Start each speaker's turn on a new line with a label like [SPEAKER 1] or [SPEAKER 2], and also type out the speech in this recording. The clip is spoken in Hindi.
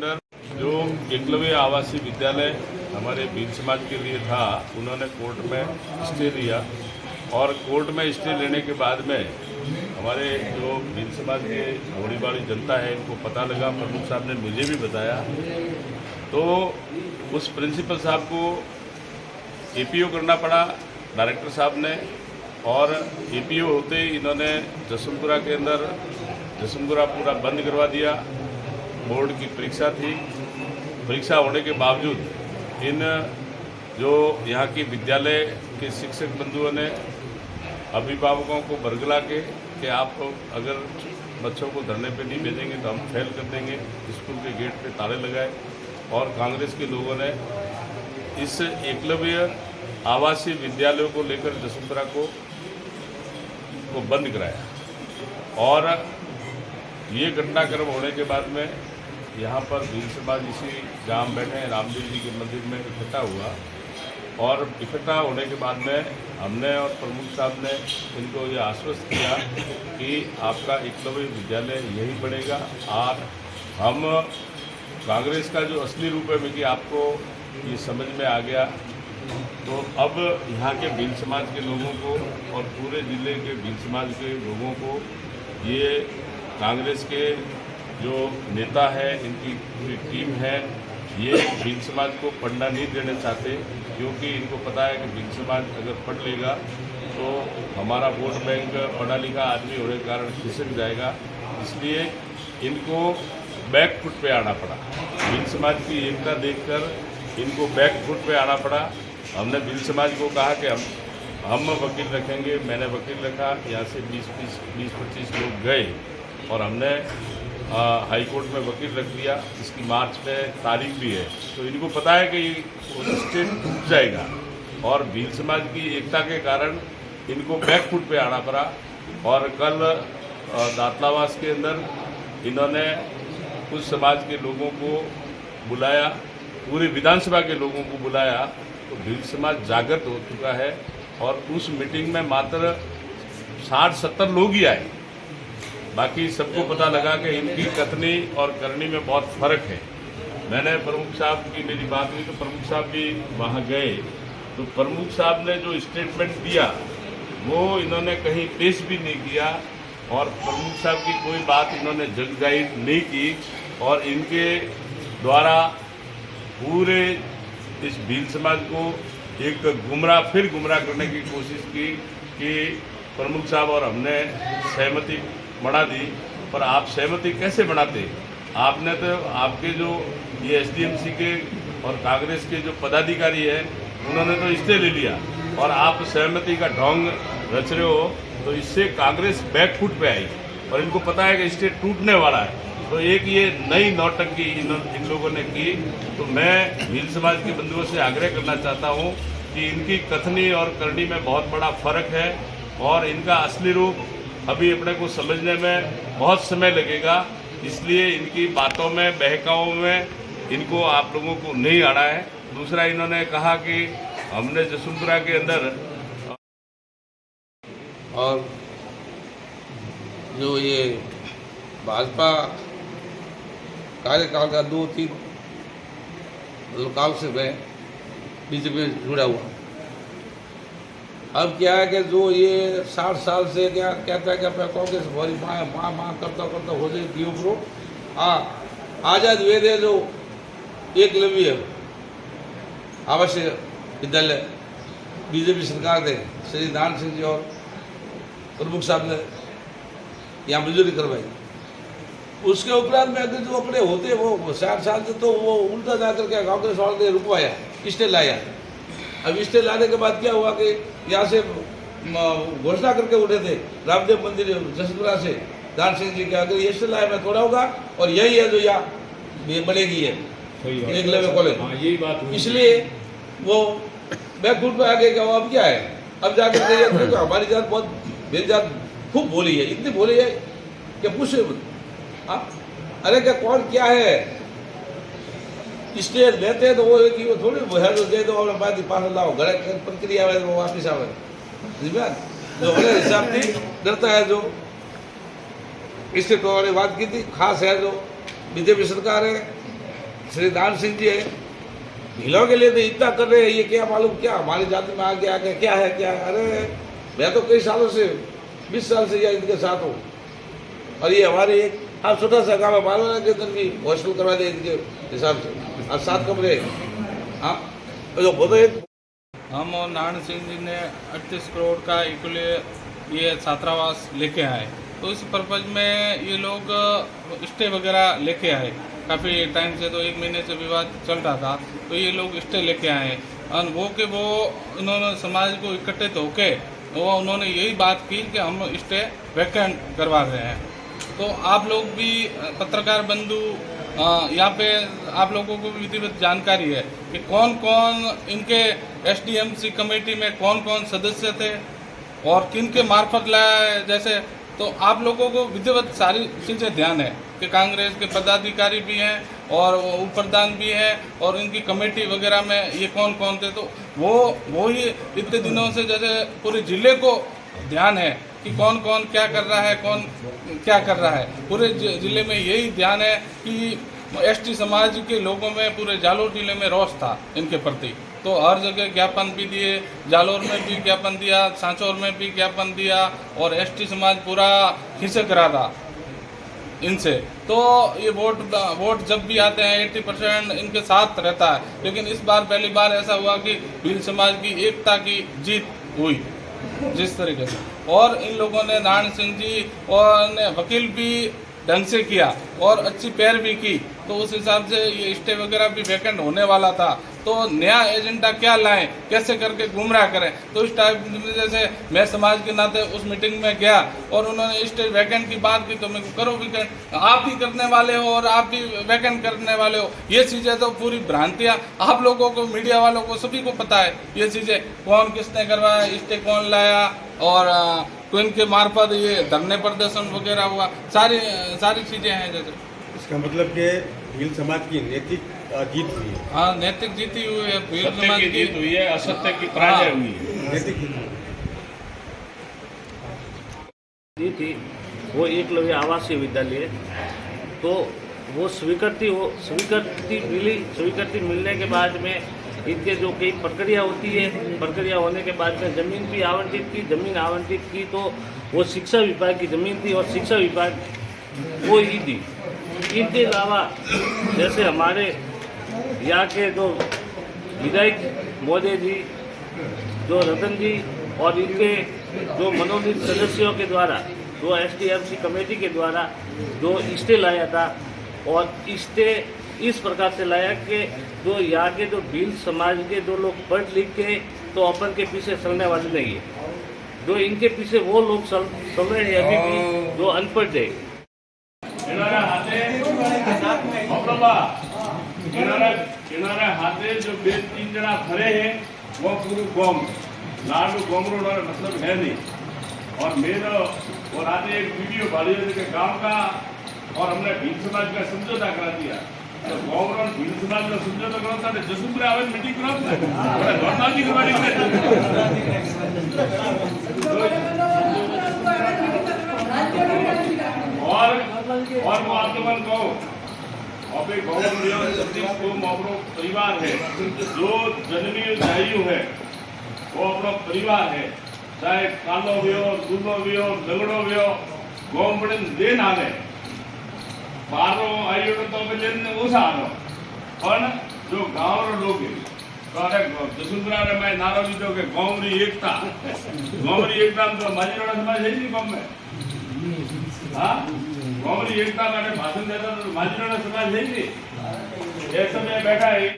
[SPEAKER 1] अंदर जो एकलव्य आवासीय विद्यालय हमारे भील समाज के लिए था, उन्होंने कोर्ट में स्टे लिया और कोर्ट में स्टे लेने के बाद में हमारे जो भील समाज के बड़ी बड़ी जनता है, इनको पता लगा, प्रमुख साहब ने मुझे भी बताया, तो उस प्रिंसिपल साहब को एपीओ करना पड़ा डायरेक्टर साहब ने। और एपीओ होते ही इन्होंने जसवंतपुरा के अंदर जसवंतपुरा पूरा बंद करवा दिया। बोर्ड की परीक्षा थी, परीक्षा होने के बावजूद इन जो यहाँ की विद्यालय के शिक्षक बंधुओं ने अभिभावकों को बरगला के कि आप अगर बच्चों को धरने पे नहीं भेजेंगे तो हम फेल कर देंगे, स्कूल के गेट पे ताले लगाए। और कांग्रेस के लोगों ने इस एकलव्य आवासीय विद्यालयों को लेकर जसवंतपुरा को बंद कराया। और ये घटनाक्रम होने के बाद में यहाँ पर भील समाज इसी जहाँ हम बैठे हैं रामदेव जी के मंदिर में इकट्ठा हुआ। और इकट्ठा होने के बाद में हमने और प्रमुख साहब ने इनको ये आश्वस्त किया कि आपका एकलव्य विद्यालय यही बनेगा। और हम कांग्रेस का जो असली रूप है कि आपको ये समझ में आ गया, तो अब यहाँ के भील समाज के लोगों को और पूरे ज़िले के भील समाज के लोगों को ये कांग्रेस के जो नेता है, इनकी पूरी टीम है, ये भील समाज को पढ़ना नहीं देना चाहते, क्योंकि इनको पता है कि भील समाज अगर पढ़ लेगा तो हमारा वोट बैंक पढ़ा लिखा आदमी होने के कारण खिसक जाएगा। इसलिए इनको बैक फुट पे आना पड़ा। भील समाज की एकता देखकर इनको बैक फुट पे आना पड़ा। हमने भील समाज को कहा कि हम वकील रखेंगे, मैंने वकील रखा, यहाँ से 20-25 लोग गए और हमने हाई कोर्ट में वकील रख दिया। इसकी मार्च में तारीख भी है, तो इनको पता है कि स्टेट टूट जाएगा और भील समाज की एकता के कारण इनको बैक फुट पे आना पड़ा। और कल दातलावास के अंदर इन्होंने कुछ समाज के लोगों को बुलाया, पूरी विधानसभा के लोगों को बुलाया, तो भील समाज जागृत हो चुका है। और उस मीटिंग में मात्र 60-70 लोग ही आए, बाकी सबको पता लगा कि इनकी कथनी और करनी में बहुत फर्क है। मैंने प्रमुख साहब की मेरी बात हुई तो प्रमुख साहब भी वहाँ गए, तो प्रमुख साहब ने जो स्टेटमेंट दिया वो इन्होंने कहीं पेश भी नहीं किया और प्रमुख साहब की कोई बात इन्होंने जगजाहिर नहीं की। और इनके द्वारा पूरे इस भील समाज को एक फिर गुमराह करने की कोशिश की कि प्रमुख साहब और हमने सहमति बना दी। पर आप सहमति कैसे बनाते? आपने तो आपके जो ये एसडीएमसी के और कांग्रेस के जो पदाधिकारी है उन्होंने तो स्टे ले लिया और आप सहमति का ढोंग रच रहे हो, तो इससे कांग्रेस बैकफुट पे आई और इनको पता है कि स्टे टूटने वाला है। तो एक ये नई नौटंकी इन लोगों ने की। तो मैं भील समाज के बंधुओं से आग्रह करना चाहता हूँ कि इनकी कथनी और करनी में बहुत बड़ा फर्क है और इनका असली रूप अभी अपने को समझने में बहुत समय लगेगा। इसलिए इनकी बातों में, बहकाओं में इनको आप लोगों को नहीं आना है। दूसरा, इन्होंने कहा कि हमने जसवंतपुरा के अंदर
[SPEAKER 2] और जो ये भाजपा कार्यकाल का 2-3 काल से मैं बीजेपी में जुड़ा हुआ। अब क्या है कि जो ये 60 साल से क्या कहता है कि अपना कांग्रेस भरी माँ करता हो जाए दियो प्रो आजाद वेद है जो एकलव्य आवासीय विद्यालय बीजेपी सरकार ने श्री दान सिंह जी और प्रमुख साहब ने यहाँ मंजूरी करवाई। उसके उपरांत में अगर जो अपने होते वो 60 साल से, तो वो उल्टा जाकर के कांग्रेस वालों ने रुकवाया, स्टे लाया। अब स्टे लाने के बाद क्या हुआ कि यहाँ से घोषणा करके उठे थे रामदेव मंदिर जसवंतपुरा से दान सिंह जी के, अगर ये स्टे लाया मैं थोड़ा होगा और यही है जो यहाँ बनेगी है एकलव्य कॉलेज।
[SPEAKER 1] यही बात।
[SPEAKER 2] इसलिए वो बैकफुट पे आ गए। क्या अब क्या है, अब जाकर के हमारी जात बहुत मेरी जात खूब बोली है, इतनी बोली है कि पूछे अरे क्या कौन क्या है स्टेज लेते हैं तो वो एक वो थोड़ी जो दे दो और बाद पास लाओ घर प्रक्रिया है वो वापिस आवे जो बड़े हिसाब से डरता है। जो इससे तो बात की थी खास है जो बीजेपी सरकार है श्री नारायण सिंह जी है, भीलों के लिए तो इतना कर रहे हैं, ये क्या मालूम क्या हमारी जाति में आगे आगे क्या है क्या है। अरे मैं तो कई सालों से 20 साल से या इनके साथ हूँ, और ये हमारे एक आप छोटा सा गाँव है 12 के दिन भी हॉस्टल करवा दे इनके हिसाब से, और 7 कमरे। हाँ तो वो तो एक
[SPEAKER 3] हम और नारायण सिंह जी ने 38 करोड़ का इक्वली ये छात्रावास लेके आए, तो इस पर्पज़ में ये लोग स्टे वगैरह लेके आए। काफ़ी टाइम से, तो 1 महीने से विवाद चल रहा था, तो ये लोग स्टे लेके आए और वो उन्होंने समाज को इकट्ठित होके वो उन्होंने यही बात की कि हम स्टे वैकेंट करवा रहे हैं। तो आप लोग भी पत्रकार बंधु यहाँ पे आप लोगों को भी विधिवत जानकारी है कि कौन कौन इनके एसडीएमसी कमेटी में कौन कौन सदस्य थे और किन के मार्फत लाया है। जैसे तो आप लोगों को विधिवत सारी चीज़ें ध्यान है कि कांग्रेस के पदाधिकारी भी हैं और उप प्रधान भी हैं और इनकी कमेटी वगैरह में ये कौन कौन थे। तो वो ही इतने दिनों से जैसे पूरे जिले को ध्यान है कि कौन कौन क्या कर रहा है, कौन क्या कर रहा है। पूरे जिले में यही ध्यान है कि एसटी समाज के लोगों में पूरे जालोर जिले में रोष था इनके प्रति, तो हर जगह ज्ञापन भी दिए, जालोर में भी ज्ञापन दिया, सांचौर में भी ज्ञापन दिया, और एसटी समाज पूरा खिसक रहा था इनसे। तो ये वोट जब भी आते हैं 80% इनके साथ रहता है, लेकिन इस बार पहली बार ऐसा हुआ कि भील समाज की एकता की जीत हुई जिस तरीके से। और इन लोगों ने नारायण सिंह जी और ने वकील भी ढंग से किया और अच्छी पैरवी की, तो उस हिसाब से ये स्टे वगैरह भी वैकेंट होने वाला था। तो नया एजेंडा क्या लाएं, कैसे करके गुमराह करें। तो इस टाइप जैसे मैं समाज के नाते उस मीटिंग में गया और उन्होंने स्टे वैकेंट की बात की, तो मैं करो वैकेंट, आप ही करने वाले हो और आप भी वैकेंट करने वाले हो। ये चीज़ें तो पूरी भ्रांतियाँ आप लोगों को, मीडिया वालों को, सभी को पता है ये चीज़ें, कौन किसने करवाया, स्टे कौन लाया और कौन के मार्फत ये धरने प्रदर्शन वगैरह हुआ, सारी चीज़ें हैं। जैसे
[SPEAKER 4] इसका मतलब कि भील समाज की नैतिक जीत हुई है।
[SPEAKER 3] हाँ, नैतिक जीती हुई है, भील समाज
[SPEAKER 1] की जीत हुई है, असत्य की पराजय हुई है।
[SPEAKER 4] नैतिक जीत
[SPEAKER 5] थी वो एकलव्य आवासीय विद्यालय, तो वो स्वीकृति मिलने के बाद में इनके जो कई प्रक्रिया होती है, प्रक्रिया होने के बाद में ज़मीन भी आवंटित की, तो वो शिक्षा विभाग की ज़मीन थी और शिक्षा विभाग वो ही दी। इनके अलावा जैसे हमारे यहाँ के जो विधायक महोदय जी, जो रतन जी और इनके जो मनोनीत सदस्यों के द्वारा, जो एसडीएमसी कमेटी के द्वारा जो स्टे लाया था, और स्टे इस प्रकार से लाया कि जो यहाँ के जो भील समाज के जो लोग पढ़ लिख के तो अपन के पीछे चलने वाले नहीं है, जो इनके पीछे वो लोग चल रहे हैं अभी भी जो अनपढ़ है।
[SPEAKER 1] किनारे हाथे जो 2-3 जना खड़े हैं वो पूरे गाँव में लाडू गोमरो मतलब है नहीं। और मेरा और आते एक वीडियो भाड़ी के गांव का, और हमने भील समाज का समझौता करा दिया। तो गोमरो भील समाज का समझौता करा था, जसूपुरे आवे मीटिंग करा नॉर्मल करवानी और मैं आप लोगों को और एक गौरव परिवार है, जो जन्मी जायु है वो अपना परिवार है, चाहे कालो भी हो, दूधो भी हो, दगड़ो भी हो, गाँव बड़े लेन आवे बारो आयु तो लेन ओछा आनो, पर जो गाँव रो लोग जसुंधरा रे मैं नारो लीधो के गाँव री एकता तो माजीरोड़ा समाज है नहीं गाँव में। हाँ, गाँव री एकता भाषण देता तो माजीरोड़ा समाज है नहीं। एक समय बैठा है।